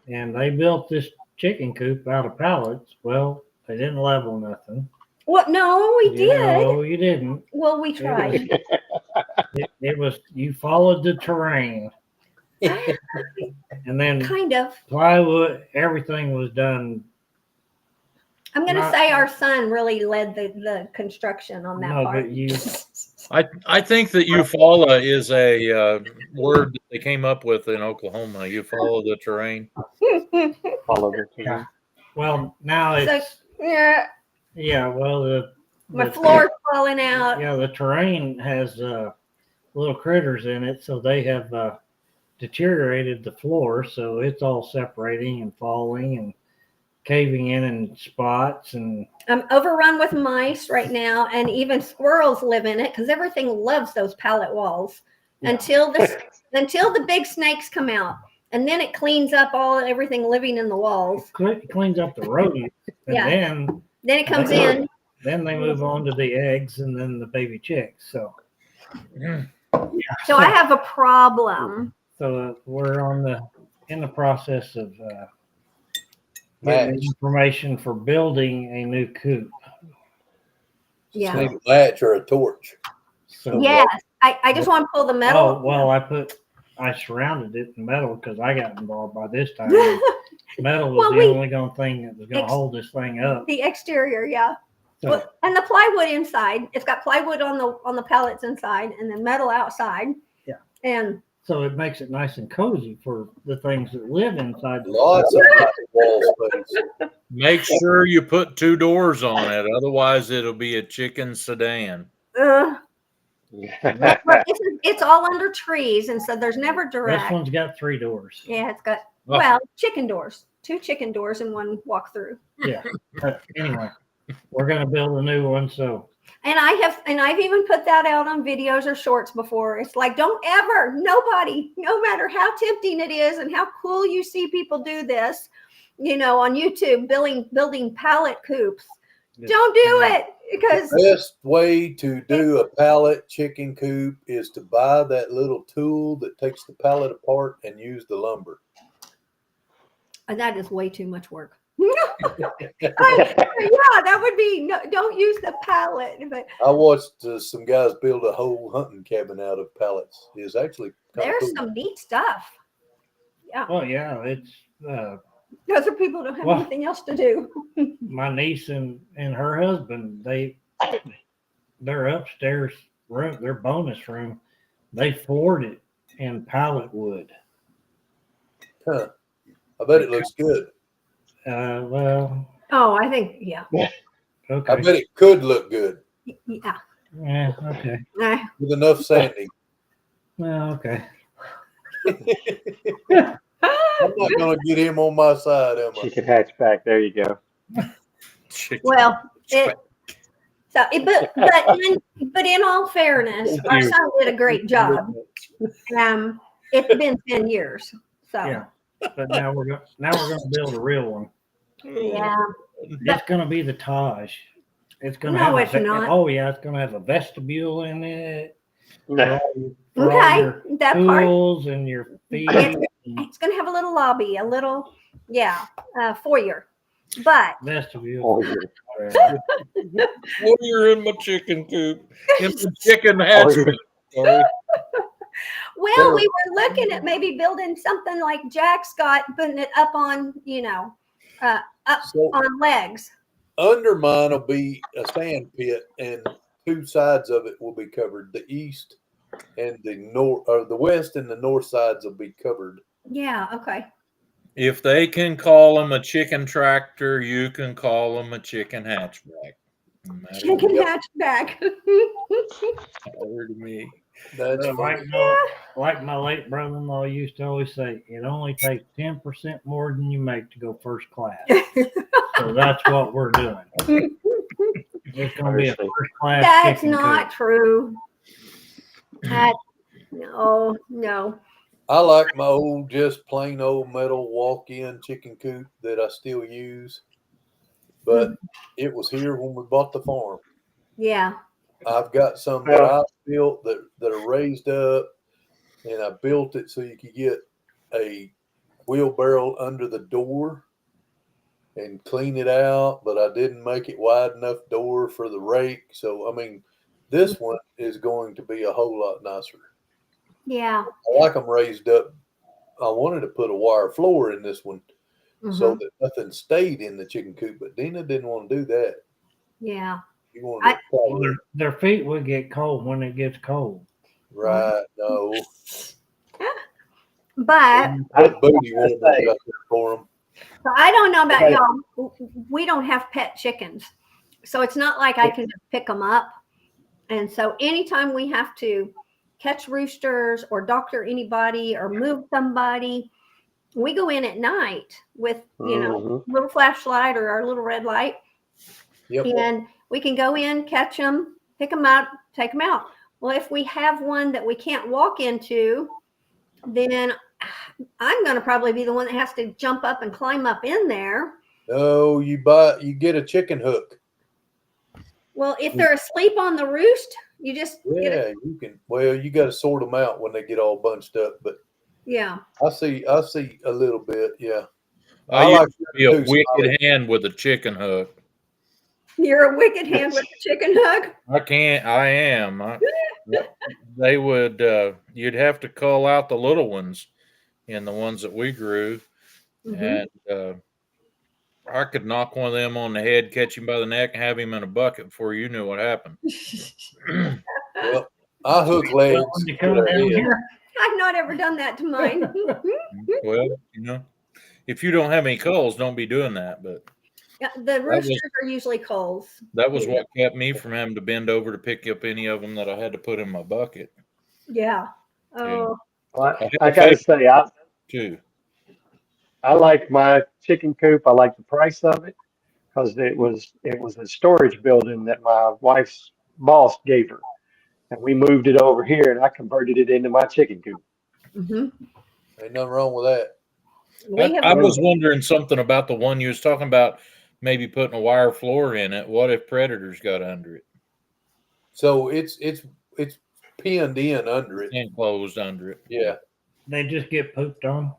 And they built this chicken coop out of pallets. Well, they didn't level nothing. What? No, we did. No, you didn't. Well, we tried. It was, you followed the terrain. And then Kind of. plywood, everything was done. I'm going to say our son really led the construction on that part. But you, I think that Eufaula is a word that they came up with in Oklahoma. You follow the terrain. Follow the team. yeah. Well, now it's, So, yeah, yeah, well, my floor's falling out. yeah, the terrain has little critters in it, so they have deteriorated the floor, so it's all separating and falling and caving in spots. And I'm overrun with mice right now, and even squirrels live in it because everything loves those pallet walls until the big snakes come out, and then it cleans up everything living in the walls. it cleans up the rodents, and then it comes in. Then they move on to the eggs and then the baby chicks. So So I have a problem. So we're in the process of getting information for building a new coop. Yeah. Maybe a latch or a torch. So Yes, I just want to pull the metal. Oh, well, I surrounded it in metal because I got involved by this time. Metal was Well, the only thing that was going to Ex- hold this thing up. The exterior, yeah. So, Well, and the plywood inside. It's got plywood on the pallets inside, and then metal outside. Yeah. And so it makes it nice and cozy for the things that live inside. Lots of wall space. Make sure you put 2 doors on it, otherwise it'll be a chicken sedan. but it's all under trees, and so there's never This direct. one's got 3 doors. Yeah, it's got Oh. chicken doors, 2 chicken doors, and 1 walk through. Yeah. But anyway, we're going to build a new one. So I've even put that out on videos or shorts before. It's like, don't ever, nobody, no matter how tempting it is and how cool you see people do this, on YouTube, building pallet coops. Don't do it, because The best way to do a pallet chicken coop is to buy that little tool that takes the pallet apart and use the lumber. that is way too much work. Yeah, that would be no, don't use the pallet. But I watched some guys build a whole hunting cabin out of pallets. It's actually kinda there's cool. some neat stuff. Yeah, well, yeah, it's those are people who don't have Well- anything else to do. my niece and her husband. Their upstairs room, their bonus room, they floored it in pallet wood. Huh. I bet it looks good. Well, Oh, I think, yeah. I okay. bet it could look good Yeah. Yeah, okay. Nah. with enough sanding. Well, okay. I'm not going to get him on my side, am I? Chicken hatchback. There you go. Chicken. Well, but in all fairness, our son did a great job. It's been 10 years, so Yeah. But now we're going to build a real one. yeah. It's going to be the Taj. It's going to No, have it's not. Oh yeah, it's going to have a vestibule in it. Yeah. For all Okay, your that part. tools and your feet. It's going to have a little lobby, a little foyer, but Vestibule. Oh, yeah. whatever. Well, you're in my chicken coop. In the chicken hatchback. Sorry. well, we were looking at maybe building something like Jack's got, putting it up on up So on legs. under mine will be a sand pit, and 2 sides of it will be covered. The east and the north, or the west and the north sides will be covered. Yeah. Okay. If they can call them a chicken tractor, you can call them a chicken hatchback. No matter Chicken what hatchback. matter to me. That's Like funny. like my late brother-in-law used to always say, it only takes 10% more than you make to go first class. So that's what we're doing. It's going to be a first class. That's chicken not coop. true. No. I like my old, just plain old metal walk-in chicken coop that I still use, but it was here when we bought the farm. Yeah. I've got some that I built that are raised up, and I built it so you could get a wheelbarrow under the door and clean it out, but I didn't make it wide enough door for the rake. So, I mean, this one is going to be a whole lot nicer. Yeah. I like them raised up. I wanted to put a wire floor in this one so that nothing stayed in the chicken coop, but Dina didn't want to do that. Yeah. She wanted to Well, their feet would get cold when it gets cold. right. No, But that booty wanted to be out there for them. so I don't know about y'all. We don't have pet chickens. So it's not like I can just pick them up. And so anytime we have to catch roosters or doctor anybody or move somebody, we go in at night with, little flashlight or our little red light. Yep. And we can go in, catch them, pick them up, take them out. Well, if we have one that we can't walk into, then I'm going to probably be the one that has to jump up and climb up in there. No, you get a chicken hook. Well, if they're asleep on the roost, you just get it. Yeah, you can. Well, you got to sort them out when they get all bunched up. But Yeah. I see a little bit. Yeah, I like used to be a to do wicked hand with a chicken hook. You're a wicked hand with a chicken hook. I am. They would. You'd have to call out the little ones, and the ones that we grew, Mhm. and I could knock one of them on the head, catch him by the neck, and have him in a bucket before you knew what happened. Well, I hook legs When you to come their down head. here, I've not ever done that to mine. Well, if you don't have any culls, don't be doing that. But Yeah, the was- roosters are usually coals. that was what kept me from having to bend over to pick up any of them that I had to put in my bucket Yeah. Oh, Well, I had I a gotta favorite say, too. I like my chicken coop. I like the price of it because it was a storage building that my wife's boss gave her, and we moved it over here, and I converted it into my chicken coop. hmm Ain't nothing wrong with that. we have. I was wondering something about the one you was talking about, maybe putting a wire floor in it. What if predators got under it? So it's pinned in under it. Enclosed under it. Yeah, they just get pooped on.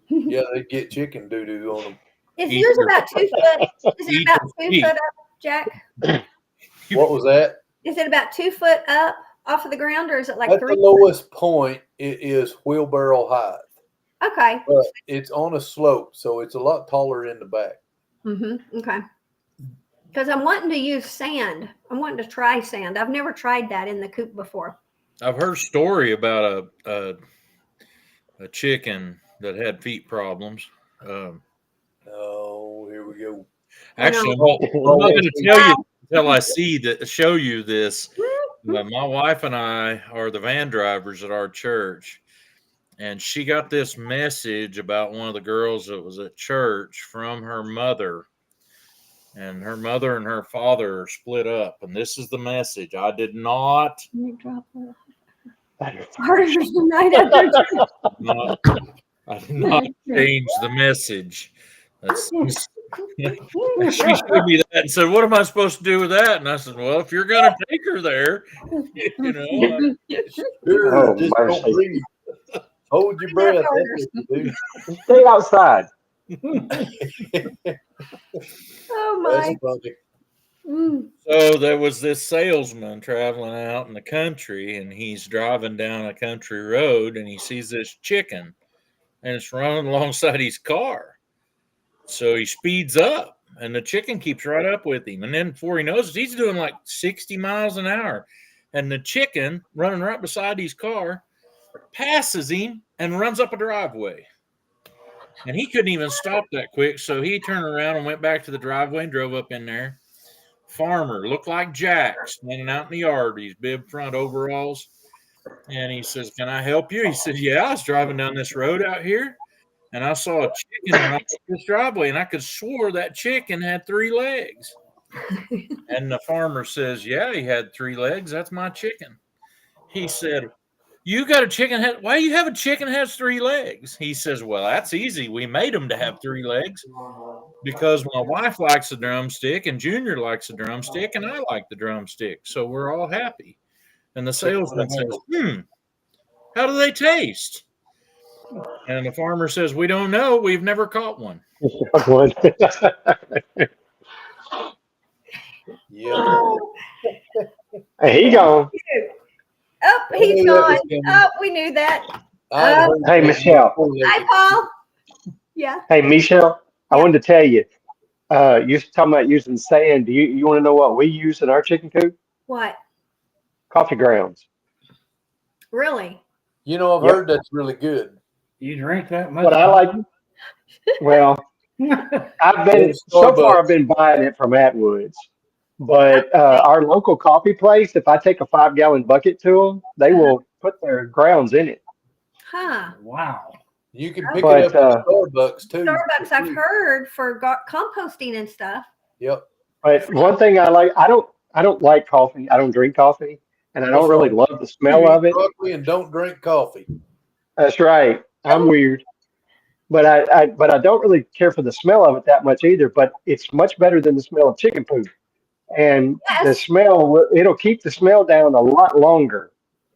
yeah, they get chicken doo doo on them. Is Eat yours your- about 2 foot? Is it eat about your 2 feet. foot up, Jack? What was that? Is it about 2 foot up off of the ground, or is it like At 3? the lowest point, it is wheelbarrow height, Okay. but it's on a slope, so it's a lot taller in the back. Okay. Because I'm wanting to use sand. I'm wanting to try sand. I've never tried that in the coop before. I've heard a story about a chicken that had feet problems. Oh, here we go. Actually, Oh, I'm not going to tell you until I show you this. no. My wife and I are the van drivers at our church, and she got this message about one of the girls that was at church from her mother. And her mother and her father are split up. And this is the message. I did not, Harder tonight after not I did not change the message. She showed me that and said, "What am I supposed to do with that?" And I said, "Well, if you're going to take her there, Sure, Oh, just mercy. don't breathe. Hold your breath. That's what you Stay outside. do. Oh That's my. funny. So there was this salesman traveling out in the country, and he's driving down a country road, and he sees this chicken, and it's running alongside his car. So he speeds up, and the chicken keeps right up with him. And then before he knows it, he's doing like 60 miles an hour. And the chicken running right beside his car passes him and runs up a driveway. And he couldn't even stop that quick. So he turned around and went back to the driveway and drove up in there. Farmer looked like Jack standing out in the yard, these bib front overalls. And he says, "Can I help you?" He said, "Yeah, I was driving down this road out here, and I saw a chicken run up this driveway, and I could swore that chicken had 3 legs." And the farmer says, "Yeah, he had 3 legs. That's my chicken." He said, "You got a chicken head? Why do you have a chicken that has 3 legs?" He says, "Well, that's easy. We made them to have 3 legs because my wife likes a drumstick, and Junior likes a drumstick, and I like the drumstick. So we're all happy." And the salesman says, "How do they taste?" And the farmer says, "We don't know. We've never caught one." Yeah. Hey, he gone. Oh, I he's knew that was gone. coming. Oh, we knew that. I'd heard Hey, that Michelle. before they Hi, did. Paul. Yeah. Hey, Michelle, I Yeah. wanted to tell you, you was talking about using sand. Do you want to know what we use in our chicken coop? What? Coffee grounds. Really? You know, I've Yep. heard that's really good. You drink that much? What I like, well, so far I've been buying it from Atwoods, but our local coffee place, if I take a 5-gallon bucket to them, they will put their grounds in it. Huh. Wow. You can pick But, it up at Starbucks too. Starbucks, I've heard for composting and stuff. Yep. But one thing I like, I don't like coffee. I don't drink coffee, and I don't What's really wrong? love the You smell eat of it. broccoli and don't drink coffee. That's right. I'm weird. But I don't really care for the smell of it that much either. But it's much better than the smell of chicken poop. And the Yes. smell, it'll keep the smell down a lot longer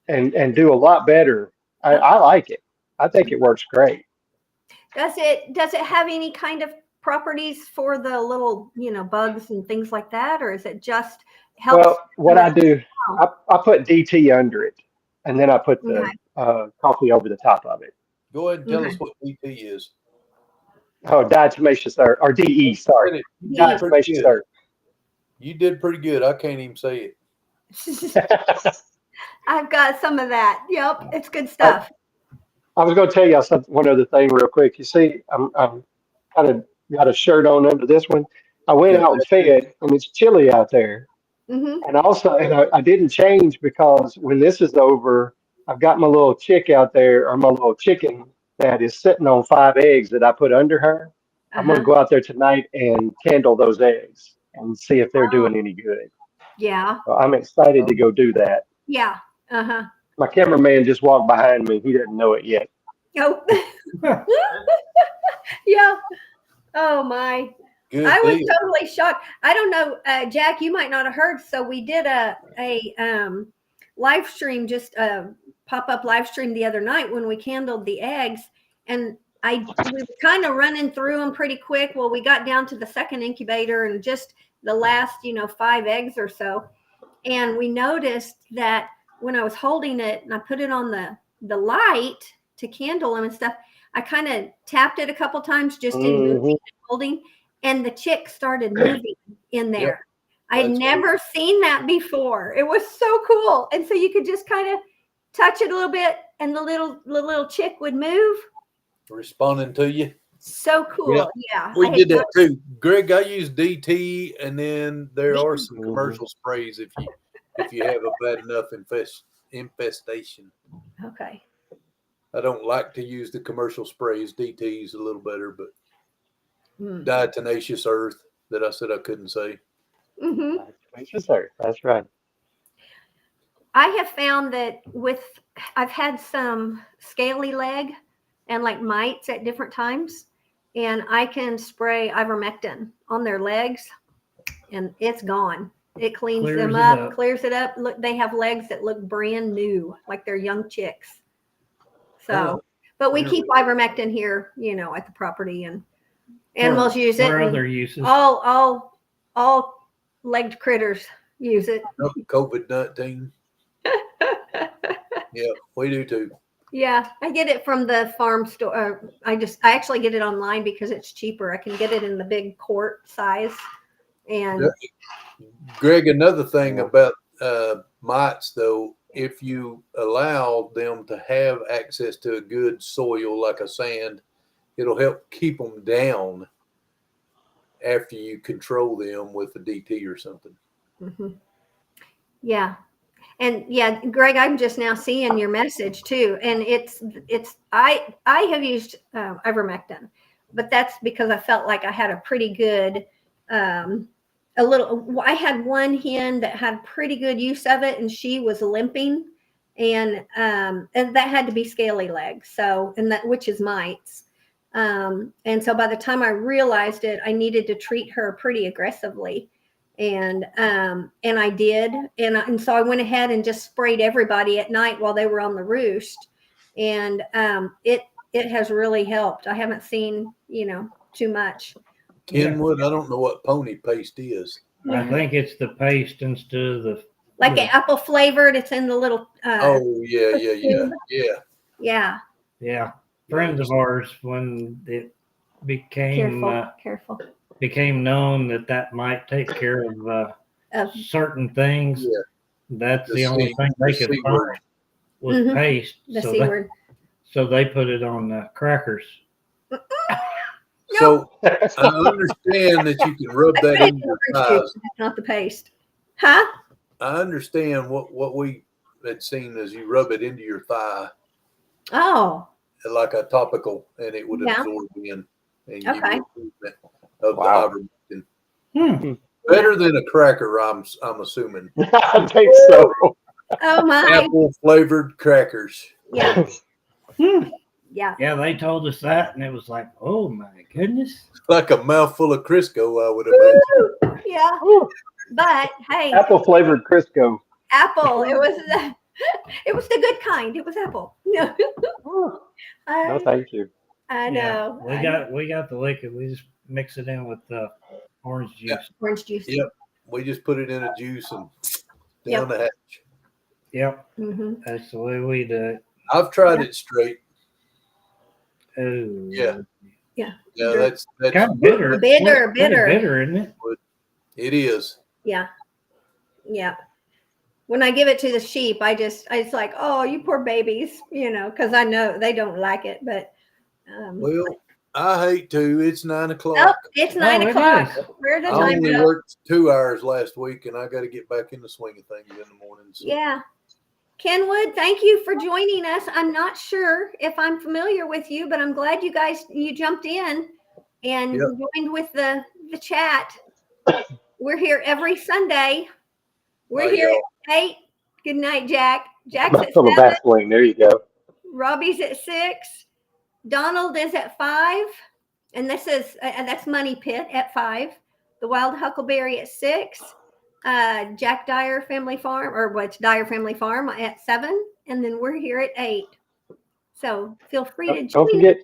and do a lot better. I like it. I think it works great. Does it have any kind of properties for the little, bugs and things like that, or is it just helps. Well, what I do, Oh, I put DT under it, and then I put the okay. coffee over the top of it. Go ahead and tell Okay. us what DT is. Oh, diatomaceous earth, or DE, sorry, You did D. pretty diatomaceous good. earth. You did pretty good. I can't even say it. I've got some of that. Yep, it's good I, stuff. I was going to tell y'all something, one other thing, real quick. You see, I'm kind of got a shirt on under this one. I went Got out and that too. fed, and it's chilly out there. Hmm. And also, I didn't change because when this is over, I've got my little chick out there, or my little chicken that is sitting on 5 eggs that I put under her. I'm going to Uh-huh. go out there tonight and candle those eggs and see if they're Oh, doing any good. yeah. So I'm excited to Oh, go do that. Yeah. Uh-huh. My cameraman just walked behind me. He didn't know it yet. Oh, yeah. Oh my. I good was deal. totally shocked. I don't know, Jack, you might not have heard. So we did a live stream, just a pop-up live stream the other night when we candled the eggs. And we were kind of running through them pretty quick. Well, we got down to the second incubator and just the last, 5 eggs or so. And we noticed that when I was holding it and I put it on the light to candle them and stuff, I kind of tapped it a couple times just in moving Hmm. and holding, and the chick started moving in Yep, there. I'd that's good. never seen that before. It was so cool. And so you could just kind of touch it a little bit and the little chick would move. Responding to you. So Yeah, cool. Yeah. we I had did no that too. Greg, I use DT, and then there are some Hmm. commercial sprays if you have a bad enough infestation. Okay. I don't like to use the commercial sprays. DT is a little better, but Mm. diatomaceous earth that I said I couldn't say. Mm-hmm. Diatomaceous earth. That's right. I have found that I've had some scaly leg and like mites at different times, and I can spray ivermectin on their legs, and it's gone. It cleans Clears them it up, up. clears it up. Look, they have legs that look brand new, like they're young chicks. So, but we keep ivermectin here, at the property, and animals use it, For and other uses. all legged critters use it. COVID-19. Yeah, we do too. Yeah, I get it from the farm store. I actually get it online because it's cheaper. I can get it in the big quart size. And Greg, another thing Yeah. about mites, though, if you allow them to have access to a good soil like a sand, it'll help keep them down after you control them with a DT or something. mhm. Yeah. And yeah, Greg, I'm just now seeing your message too. And I have used ivermectin, but that's because I felt like I had a pretty good, I had one hen that had pretty good use of it, and she was limping, and that had to be scaly legs. So, which is mites. And so by the time I realized it, I needed to treat her pretty aggressively. And I did, and so I went ahead and just sprayed everybody at night while they were on the roost, and it has really helped. I haven't seen too much. Kenwood, I don't know what pony paste is. I think it's the paste instead of Like an apple flavored. It's in the little Oh, yeah. yeah. yeah. Friends of ours, when it became Careful. became known that might take care of certain things, Yeah. that's The the only C- thing they the could C find word. was Mhm. paste. The So C word. they put it on crackers. So I understand that you can rub I that put it in in your orange thighs. juice, not the paste. Huh? I understand what we had seen as you rub it into your thigh Oh, like a topical, and it would yeah. absorb in and give Okay. you improvement of Wow. the ivermectin. Hmm. Better than a cracker, I'm assuming. I think so. Oh my. Apple flavored crackers. Yeah. Hmm. Yeah. Yeah, they told us that, and it was like, oh my goodness. Like a mouthful of Crisco, I would imagine. Yeah. Woo. But hey, Apple flavored Crisco. apple. It was the good kind. It was apple. No. No, I thank you. I know. Yeah, we got the liquid. We just mix it in with orange juice. Orange juice. Yep. We just put it in a juice and Yep. down the hatch. Yep, Hmm. that's the way we do it. I've tried it straight. Oh, Yeah. Yeah. Yeah, that's kind of bitter. Bitter, Pretty bitter. bitter, isn't it? it is. Yeah. Yeah. When I give it to the sheep, it's like, oh, you poor babies, because I know they don't like it. But Well, I hate to. It's 9 oh, o'clock. it's Oh, 9 it o'clock. is. We're the I time only up. worked 2 hours last week, and I got to get back in the swing of things in the mornings. Yeah. Kenwood, thank you for joining us. I'm not sure if I'm familiar with you, but I'm glad you jumped in and Yep. joined with the chat. We're here every Sunday. We're Bye, here y'all. at 8. Good night, Jack. Jack's at From a 7. Vaseline. There you go. Robbie's at 6. Donald is at 5. And this is that's Money Pit at 5. The Wild Huckleberry at 6. Jack Dyer Family Farm, or what's Dyer Family Farm at 7. And then we're here at 8. So feel free to Don't join. forget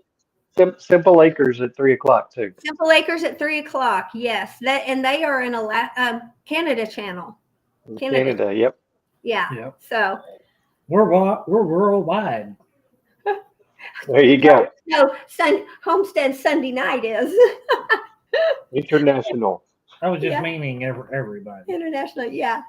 Simple Acres at 3 o'clock too. Simple Acres at 3 o'clock. Yes, they are in a Canada channel. Canada. Yep. Yeah. Yep. So We're worldwide. There you go. no, Homestead Sunday night is International. I was just Yeah. meaning everybody. international. Yeah.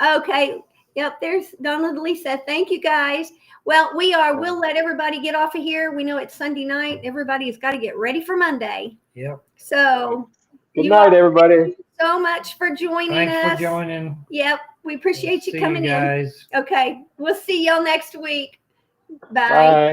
Okay. Yep. There's Donald Lee said, thank you guys. Well, we'll let everybody get off of here. We know it's Sunday night. Everybody's got to get ready for Monday. Yep. So Good you night, all, everybody. thank you so much for joining Thanks us. for joining. Yep. We appreciate you See coming you in. guys. Okay. We'll see y'all next week. Bye. Bye.